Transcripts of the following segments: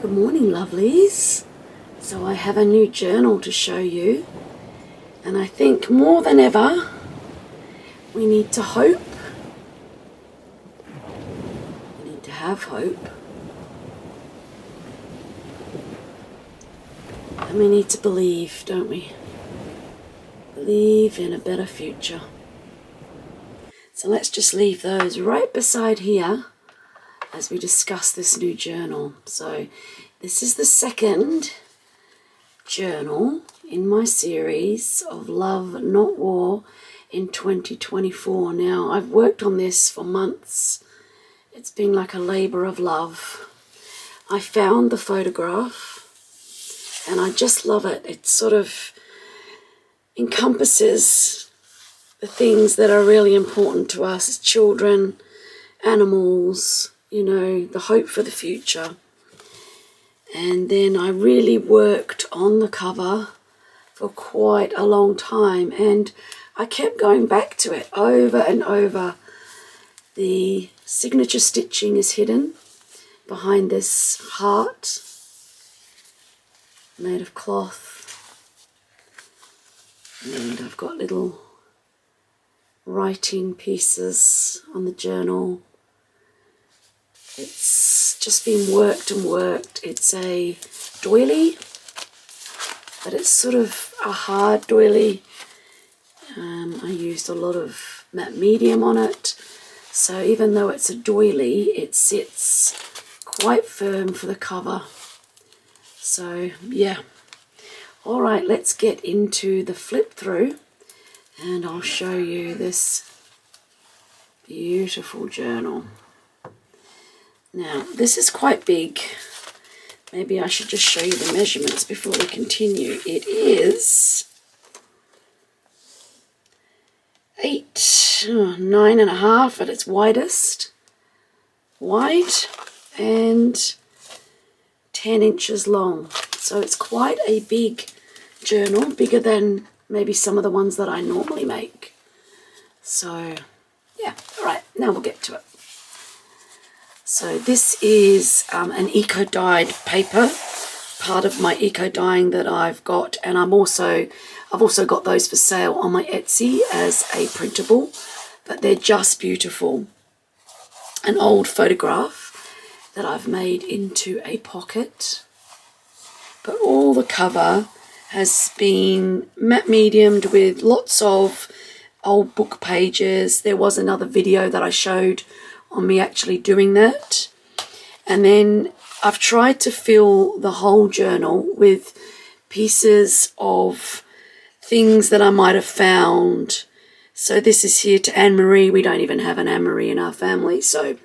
Good morning, lovelies. So I have a new journal to show you, and I think more than ever we need to hope. We need to have hope, and we need to believe, don't we? Believe in a better future. So let's just leave those right beside here as we discuss this new journal. So this is the second journal in my series of Love Not War in 2024. Now, I've worked on this for months. It's been like a labor of love. I found the photograph and I just love it. It sort of encompasses the things that are really important to us as children, animals, you know, the hope for the future. And then I really worked on the cover for quite a long time, and I kept going back to it over and over. The signature stitching is hidden behind this heart made of cloth, and I've got little writing pieces on the journal. It's just been worked and worked. It's a doily, but it's sort of a hard doily. I used a lot of matte medium on it, so even though it's a doily, it sits quite firm for the cover. So yeah, all right, let's get into the flip through and I'll show you this beautiful journal. Now, this is quite big. Maybe I should just show you the measurements before we continue. It is 9.5 at its widest, wide, and 10 inches long. So it's quite a big journal, bigger than maybe some of the ones that I normally make. So yeah, all right, now we'll get to it. So this is an eco-dyed paper, part of my eco-dyeing that I've got, and I've also got those for sale on my Etsy as a printable, but they're just beautiful. An old photograph that I've made into a pocket, but all the cover has been matte mediumed with lots of old book pages. There was another video that I showed on me actually doing that, and then I've tried to fill the whole journal with pieces of things that I might have found. So this is here to Anne-Marie. We don't even have an Anne-Marie in our family, so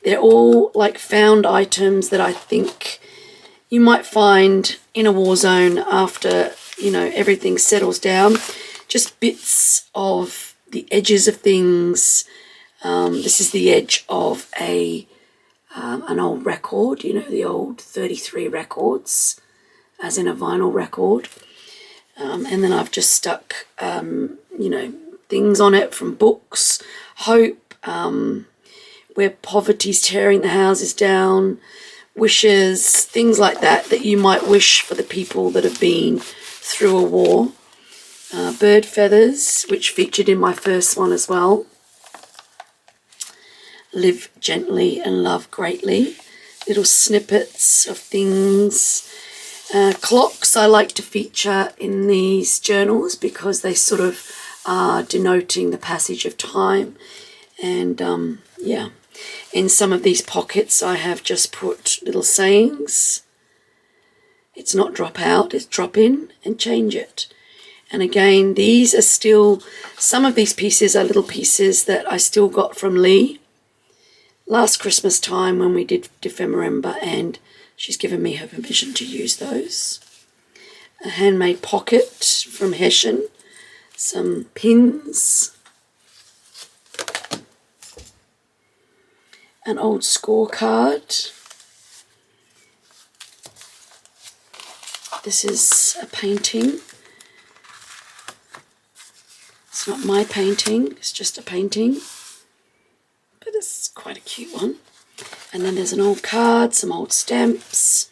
they're all like found items that I think you might find in a war zone after, you know, everything settles down. Just bits of the edges of things. This is the edge of an old record, you know, the old 33 records, as in a vinyl record. And then I've just stuck, you know, things on it from books, hope, where poverty's tearing the houses down, wishes, things like that you might wish for the people that have been through a war. Bird feathers, which featured in my first one as well. Live gently and love greatly. Little snippets of things. Clocks I like to feature in these journals because they sort of are denoting the passage of time. And yeah, in some of these pockets I have just put little sayings. It's not drop out, it's drop in and change it. And again, these are still, some of these pieces are little pieces that I still got from Lee last Christmas time when we did December, and she's given me her permission to use those. A handmade pocket from Hessian, some pins, an old scorecard. This is a painting. It's not my painting, it's just a painting. But it's quite a cute one. And then there's an old card, some old stamps.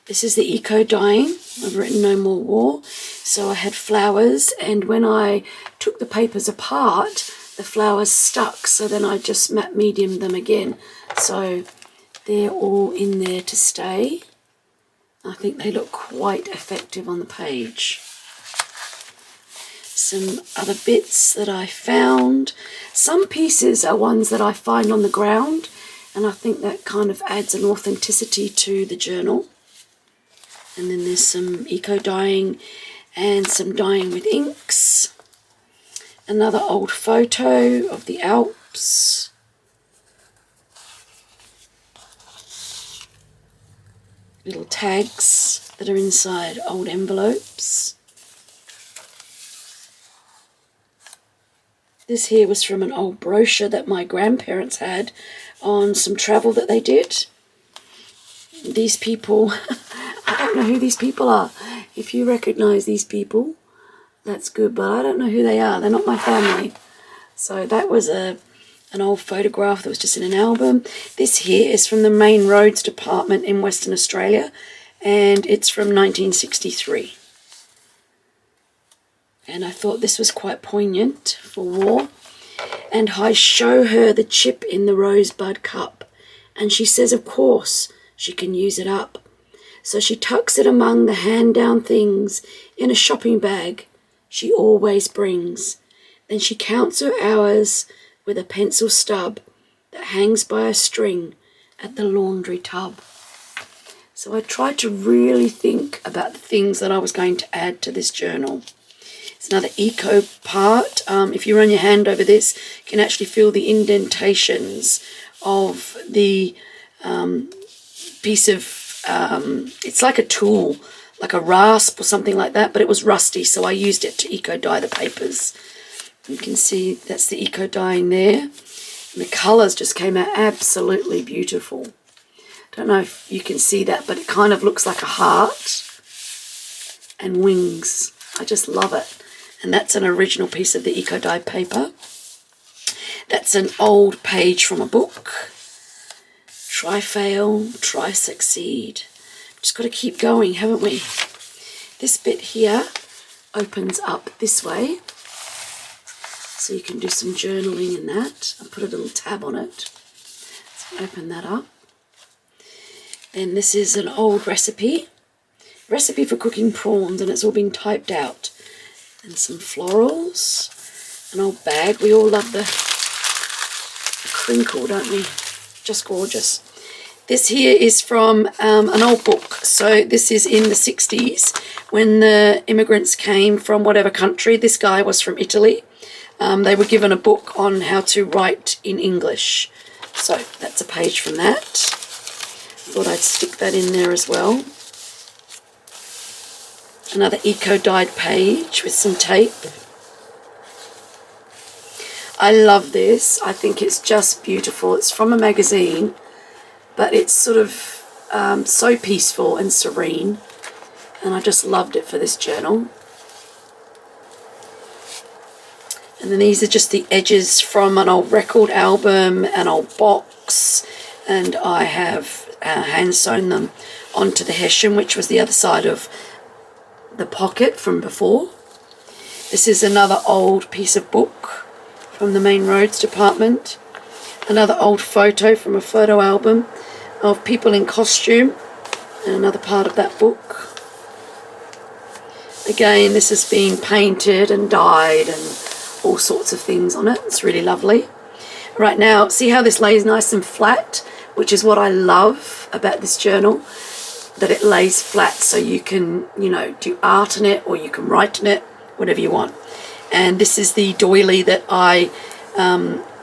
This is the eco dyeing. I've written no more war. So I had flowers, and when I took the papers apart, the flowers stuck, so then I just matte mediumed them again. So they're all in there to stay. I think they look quite effective on the page. Some other bits that I found. Some pieces are ones that I find on the ground, and I think that kind of adds an authenticity to the journal. And then there's some eco dyeing and some dyeing with inks. Another old photo of the Alps. Little tags that are inside old envelopes. This here was from an old brochure that my grandparents had on some travel that they did. These people, I don't know who these people are. If you recognise these people, that's good, but I don't know who they are. They're not my family. So that was an old photograph that was just in an album. This here is from the Main Roads Department in Western Australia, and it's from 1963. And I thought this was quite poignant for war. And I show her the chip in the rosebud cup, and she says, of course, she can use it up. So she tucks it among the hand-down things in a shopping bag she always brings. Then she counts her hours with a pencil stub that hangs by a string at the laundry tub. So I tried to really think about the things that I was going to add to this journal. It's another eco part. If you run your hand over this, you can actually feel the indentations of the piece of, it's like a tool, like a rasp or something like that, but it was rusty, so I used it to eco dye the papers. You can see that's the eco dyeing there. And the colours just came out absolutely beautiful. Don't know if you can see that, but it kind of looks like a heart and wings. I just love it. And that's an original piece of the eco dye paper. That's an old page from a book. Try fail, try succeed. Just got to keep going, haven't we? This bit here opens up this way, so you can do some journaling in that. I'll put a little tab on it. So open that up. Then this is an old recipe for cooking prawns, and it's all been typed out. And some florals, an old bag. We all love the crinkle, don't we? Just gorgeous. This here is from an old book. So this is in the 60s when the immigrants came from whatever country. This guy was from Italy. They were given a book on how to write in English. So that's a page from that. Thought I'd stick that in there as well. Another eco-dyed page with some tape. I love this. I think it's just beautiful. It's from a magazine, but it's sort of so peaceful and serene, and I just loved it for this journal. And then these are just the edges from an old record album, an old box, and I have hand sewn them onto the hessian, which was the other side of the pocket from before. This is another old piece of book from the Main Roads Department. Another old photo from a photo album of people in costume, and another part of that book. Again, this has been painted and dyed and all sorts of things on it. It's really lovely. Right now, see how this lays nice and flat, which is what I love about this journal, that it lays flat, so you can, you know, do art in it, or you can write in it, whatever you want. And this is the doily that I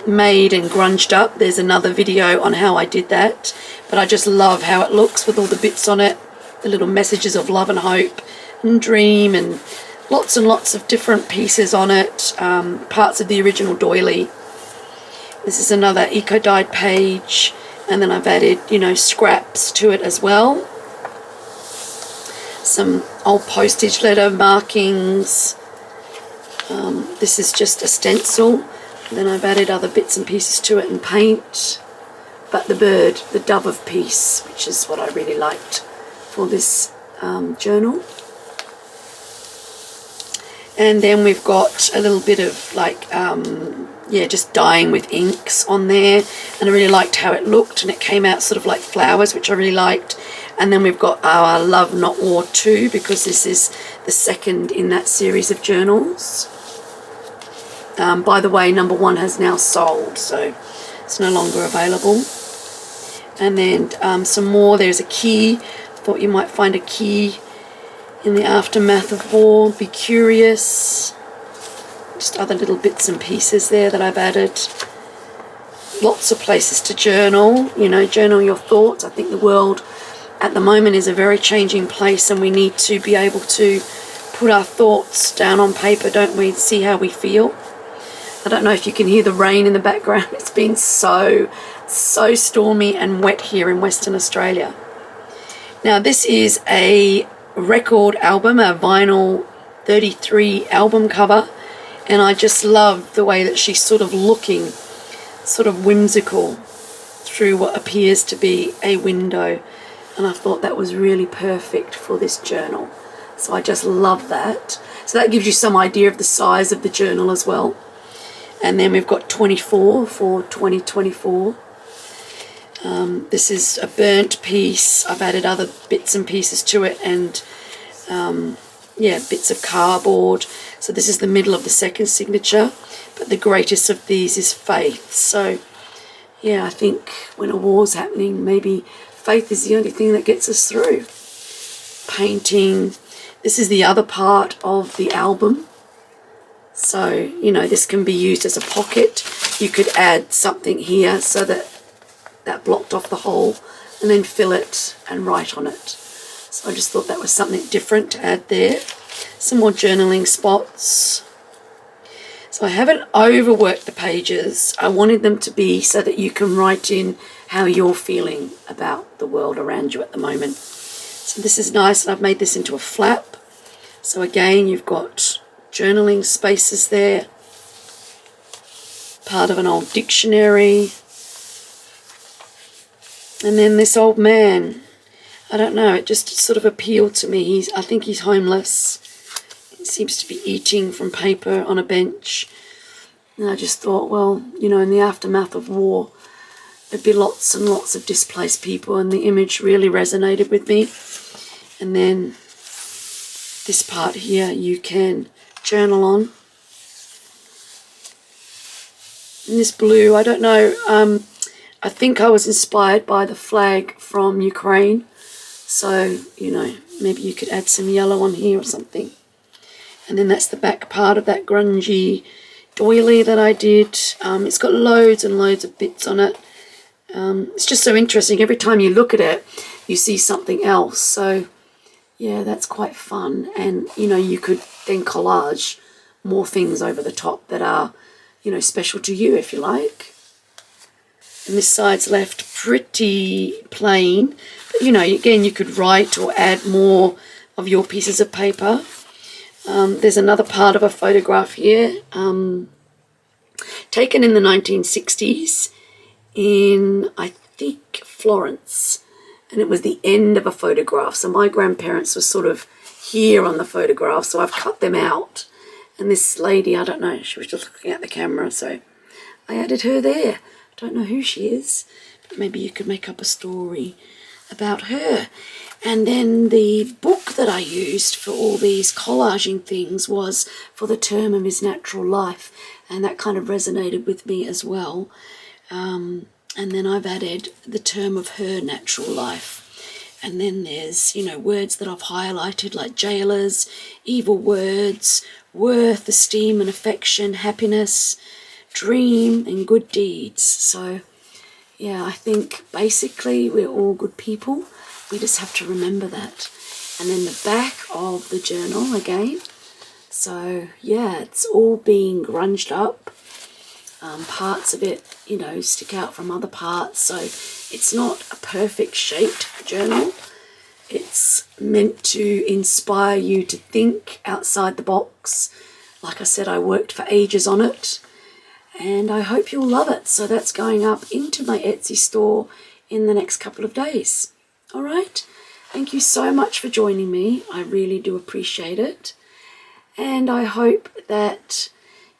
made and grunged up. There's another video on how I did that, but I just love how it looks with all the bits on it, the little messages of love and hope and dream, and lots of different pieces on it, parts of the original doily. This is another eco-dyed page, and then I've added, you know, scraps to it as well. Some old postage letter markings. This is just a stencil. Then I've added other bits and pieces to it and paint. But the bird, the dove of peace, which is what I really liked for this journal. And then we've got a little bit of like, yeah, just dyeing with inks on there. And I really liked how it looked, and it came out sort of like flowers, which I really liked. And then we've got our Love Not War 2, because this is the second in that series of journals. By the way, number 1 has now sold, so it's no longer available. And then some more. There's a key. Thought you might find a key in the aftermath of war. Be curious. Just other little bits and pieces there that I've added. Lots of places to journal. You know, journal your thoughts. I think the world at the moment is a very changing place, and we need to be able to put our thoughts down on paper, don't we? See how we feel. I don't know if you can hear the rain in the background. It's been so stormy and wet here in Western Australia. Now this is a record album, a vinyl 33 album cover, and I just love the way that she's sort of looking sort of whimsical through what appears to be a window, and I thought that was really perfect for this journal. So I just love that. So that gives you some idea of the size of the journal as well. And then we've got 24 for 2024. This is a burnt piece. I've added other bits and pieces to it, and yeah, bits of cardboard. So this is the middle of the second signature, but the greatest of these is faith. So yeah, I think when a war's happening, maybe faith is the only thing that gets us through. Painting. This is the other part of the album. So, you know, this can be used as a pocket. You could add something here so that that blocked off the hole, and then fill it and write on it. So I just thought that was something different to add there. Some more journaling spots. So I haven't overworked the pages. I wanted them to be so that you can write in how you're feeling about the world around you at the moment. So this is nice, and I've made this into a flap. So again, you've got journaling spaces there. Part of an old dictionary. And then this old man, I don't know, it just sort of appealed to me. I think he's homeless. He seems to be eating from paper on a bench. And I just thought, well, you know, in the aftermath of war, there'd be lots and lots of displaced people, and the image really resonated with me. And then this part here you can journal on. And this blue, I don't know, I think I was inspired by the flag from Ukraine. So, you know, maybe you could add some yellow on here or something. And then that's the back part of that grungy doily that I did. It's got loads and loads of bits on it. It's just so interesting. Every time you look at it, you see something else. So, yeah, that's quite fun. And, you know, you could then collage more things over the top that are, you know, special to you, if you like. And this side's left pretty plain. But, you know, again, you could write or add more of your pieces of paper. There's another part of a photograph here, taken in the 1960s in, I think, Florence. And it was the end of a photograph. So my grandparents were sort of here on the photograph, so I've cut them out. And this lady, I don't know, she was just looking at the camera, so I added her there. I don't know who she is, but maybe you could make up a story about her. And then the book that I used for all these collaging things was For the Term of His Natural Life, and that kind of resonated with me as well. And then I've added the term of her natural life. And then there's, you know, words that I've highlighted like jailers, evil words, worth, esteem and affection, happiness, dream and good deeds. So, yeah, I think basically we're all good people. We just have to remember that. And then the back of the journal again. So, yeah, it's all being grunged up. Parts of it, you know, stick out from other parts. So it's not a perfect shaped journal. It's meant to inspire you to think outside the box. Like I said, I worked for ages on it, and I hope you'll love it. So that's going up into my Etsy store in the next couple of days. All right. Thank you so much for joining me. I really do appreciate it. And I hope that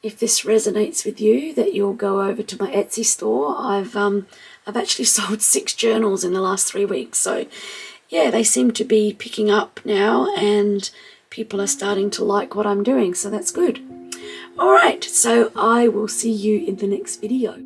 if this resonates with you, that you'll go over to my Etsy store. I've actually sold 6 journals in the last 3 weeks. So yeah, they seem to be picking up now and people are starting to like what I'm doing. So that's good. All right, so I will see you in the next video.